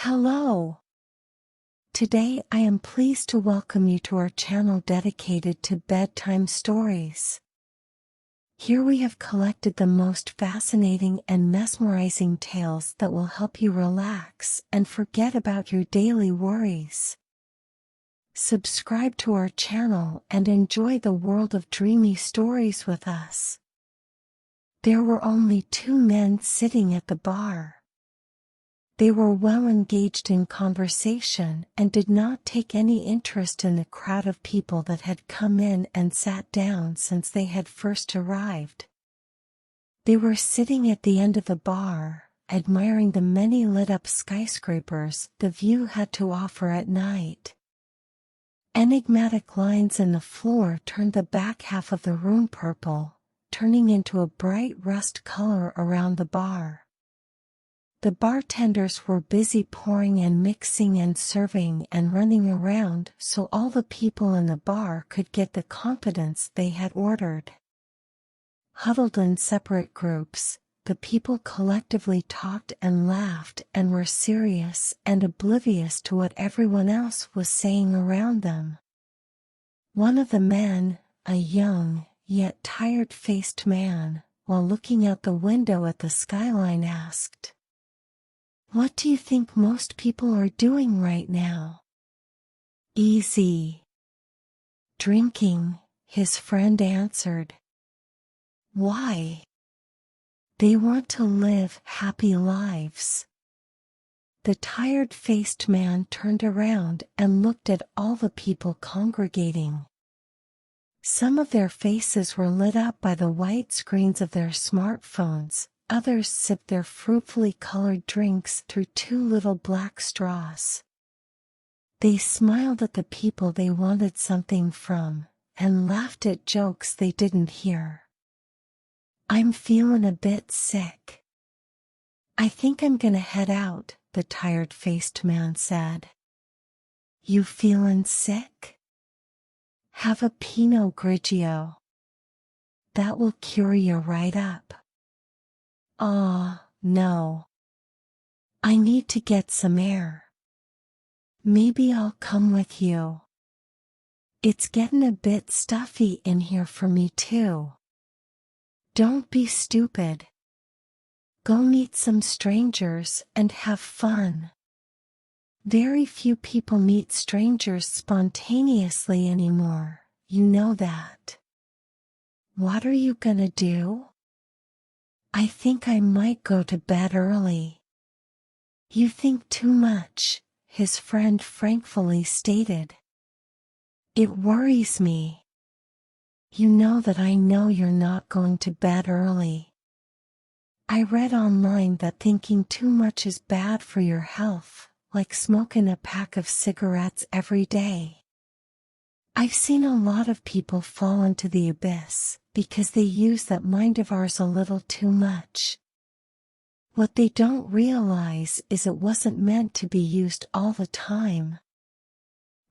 Hello! Today I am pleased to welcome you to our channel dedicated to bedtime stories. Here we have collected the most fascinating and mesmerizing tales that will help you relax and forget about your daily worries. Subscribe to our channel and enjoy the world of dreamy stories with us. There were only two men sitting at the bar. They were well engaged in conversation and did not take any interest in the crowd of people that had come in and sat down since they had first arrived. They were sitting at the end of the bar, admiring the many lit-up skyscrapers the view had to offer at night. Enigmatic lines in the floor turned the back half of the room purple, turning into a bright rust color around the bar. The bartenders were busy pouring and mixing and serving and running around so all the people in the bar could get the confidence they had ordered. Huddled in separate groups, the people collectively talked and laughed and were serious and oblivious to what everyone else was saying around them. One of the men, a young, yet tired-faced man, while looking out the window at the skyline asked, "What do you think most people are doing right now?" "Easy. Drinking," his friend answered. "Why?" "They want to live happy lives." The tired-faced man turned around and looked at all the people congregating. Some of their faces were lit up by the white screens of their smartphones. Others sipped their fruitfully colored drinks through two little black straws. They smiled at the people they wanted something from, and laughed at jokes they didn't hear. "I'm feeling a bit sick. I think I'm gonna head out," the tired-faced man said. "You feeling sick? Have a Pinot Grigio. That will cure you right up." No. I need to get some air. Maybe I'll come with you. It's getting a bit stuffy in here for me too." "Don't be stupid. Go meet some strangers and have fun." Very few people meet strangers spontaneously anymore, you know that. "What are you gonna do?" "I think I might go to bed early." "You think too much," his friend frankly stated. "It worries me. You know that I know you're not going to bed early. I read online that thinking too much is bad for your health, like smoking a pack of cigarettes every day. I've seen a lot of people fall into the abyss because they use that mind of ours a little too much. What they don't realize is it wasn't meant to be used all the time.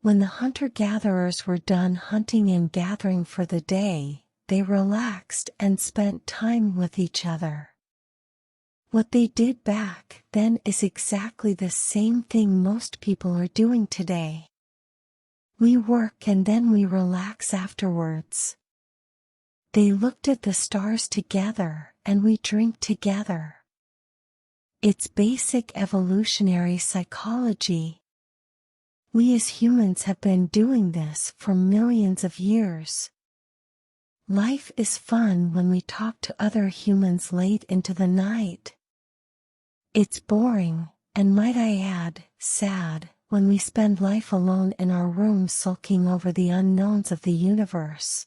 When the hunter-gatherers were done hunting and gathering for the day, they relaxed and spent time with each other. What they did back then is exactly the same thing most people are doing today. We work and then we relax afterwards. They looked at the stars together and we drink together. It's basic evolutionary psychology. We as humans have been doing this for millions of years. Life is fun when we talk to other humans late into the night. It's boring, and might I add, sad, when we spend life alone in our room sulking over the unknowns of the universe.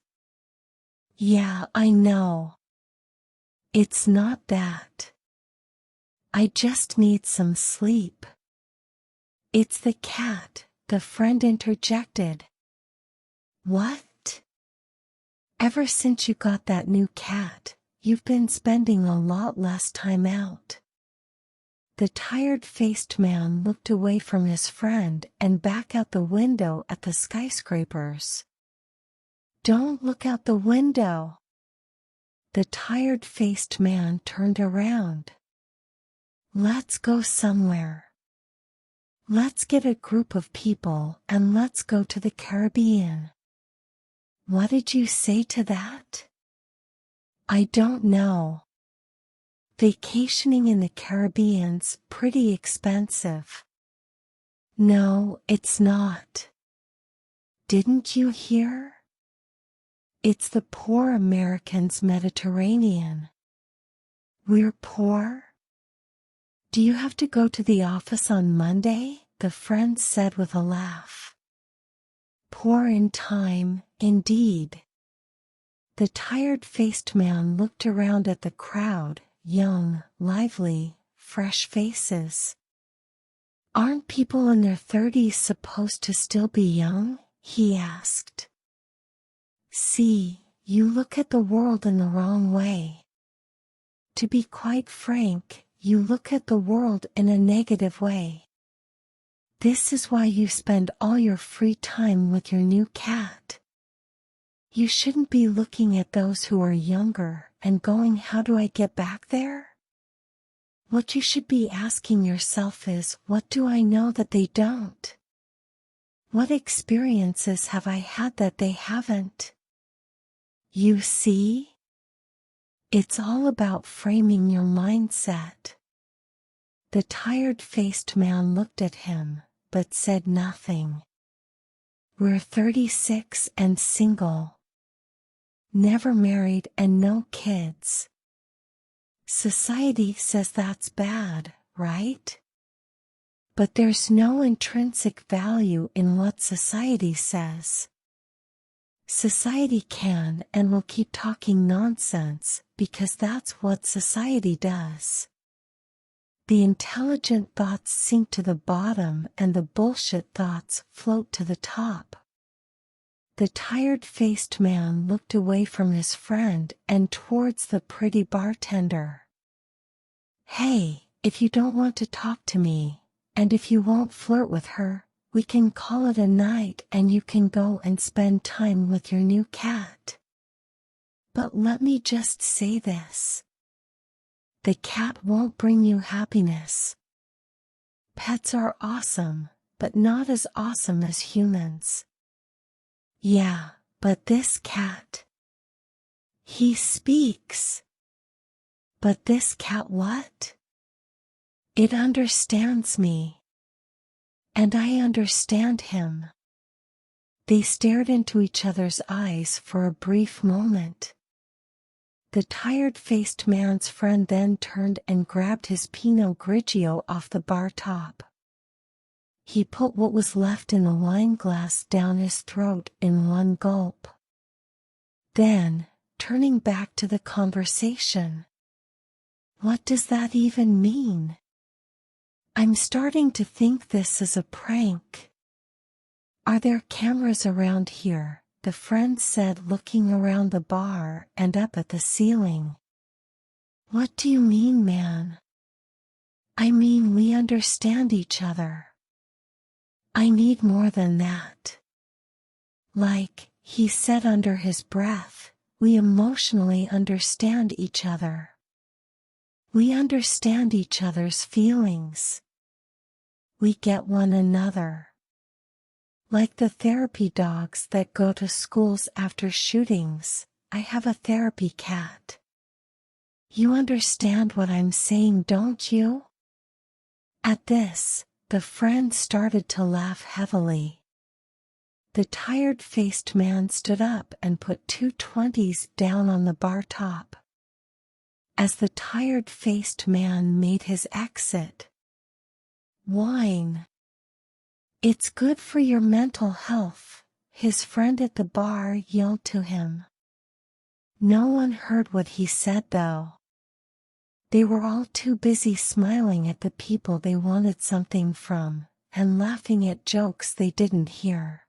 Yeah, I know. It's not that. I just need some sleep. It's the cat, the friend interjected. What? Ever since you got that new cat, you've been spending a lot less time out. The tired-faced man looked away from his friend and back out the window at the skyscrapers. "Don't look out the window." The tired-faced man turned around. "Let's go somewhere." Let's get a group of people and let's go to the Caribbean. What did you say to that? I don't know. Vacationing in the Caribbean's pretty expensive. No, it's not. Didn't you hear? It's the poor Americans' Mediterranean. We're poor? Do you have to go to the office on Monday? The friend said with a laugh. Poor in time, indeed. The tired-faced man looked around at the crowd, young, lively, fresh faces. Aren't people in their 30s supposed to still be young? He asked. See, you look at the world in the wrong way. To be quite frank, you look at the world in a negative way. This is why you spend all your free time with your new cat. You shouldn't be looking at those who are younger and going, how do I get back there? What you should be asking yourself is, what do I know that they don't? What experiences have I had that they haven't? You see? It's all about framing your mindset. The tired-faced man looked at him, but said nothing. We're 36 and single. Never married and no kids. Society says that's bad, right? But there's no intrinsic value in what society says. Society can and will keep talking nonsense because that's what society does. The intelligent thoughts sink to the bottom and the bullshit thoughts float to the top. The tired-faced man looked away from his friend and towards the pretty bartender. Hey, if you don't want to talk to me, and if you won't flirt with her, we can call it a night and you can go and spend time with your new cat. But let me just say this. The cat won't bring you happiness. Pets are awesome, but not as awesome as humans. Yeah, but this cat. He speaks. But this cat what? It understands me. And I understand him. They stared into each other's eyes for a brief moment. The tired-faced man's friend then turned and grabbed his Pinot Grigio off the bar top. He put what was left in the wine glass down his throat in one gulp. Then, turning back to the conversation. What does that even mean? I'm starting to think this is a prank. Are there cameras around here? The friend said, looking around the bar and up at the ceiling. What do you mean, man? I mean, we understand each other. I need more than that. Like, he said under his breath, we emotionally understand each other. We understand each other's feelings. We get one another. Like the therapy dogs that go to schools after shootings, I have a therapy cat. You understand what I'm saying, don't you? At this, the friend started to laugh heavily. The tired-faced man stood up and put 2 20s down on the bar top. As the tired-faced man made his exit. Wine. It's good for your mental health, his friend at the bar yelled to him. No one heard what he said though. They were all too busy smiling at the people they wanted something from, and laughing at jokes they didn't hear.